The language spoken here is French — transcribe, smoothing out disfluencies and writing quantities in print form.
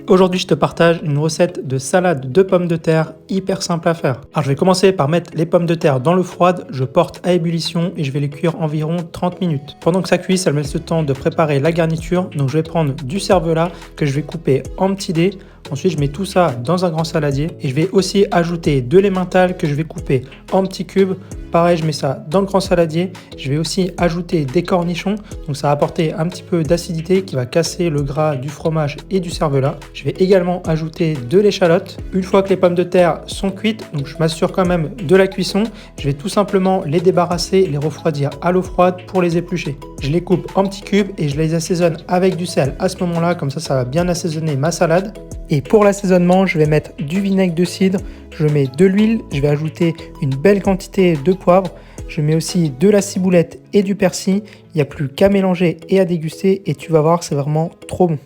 Aujourd'hui, je te partage une recette de salade de pommes de terre hyper simple à faire. Alors, je vais commencer par mettre les pommes de terre dans l'eau froide, je porte à ébullition et je vais les cuire environ 30 minutes. Pendant que ça cuit, ça me laisse le temps de préparer la garniture. Donc, je vais prendre du cervelas que je vais couper en petits dés. Ensuite, je mets tout ça dans un grand saladier et je vais aussi ajouter de l'emmental que je vais couper en petits cubes. Pareil, je mets ça dans le grand saladier. Je vais aussi ajouter des cornichons. Donc, ça va apporter un petit peu d'acidité qui va casser le gras du fromage et du cervelas. Je vais également ajouter de l'échalote. Une fois que les pommes de terre sont cuites, donc je m'assure quand même de la cuisson, je vais tout simplement les débarrasser, les refroidir à l'eau froide pour les éplucher. Je les coupe en petits cubes et je les assaisonne avec du sel à ce moment-là, comme ça va bien assaisonner ma salade. Et pour l'assaisonnement, je vais mettre du vinaigre de cidre, je mets de l'huile, je vais ajouter une belle quantité de poivre, je mets aussi de la ciboulette et du persil. Il n'y a plus qu'à mélanger et à déguster et tu vas voir, c'est vraiment trop bon.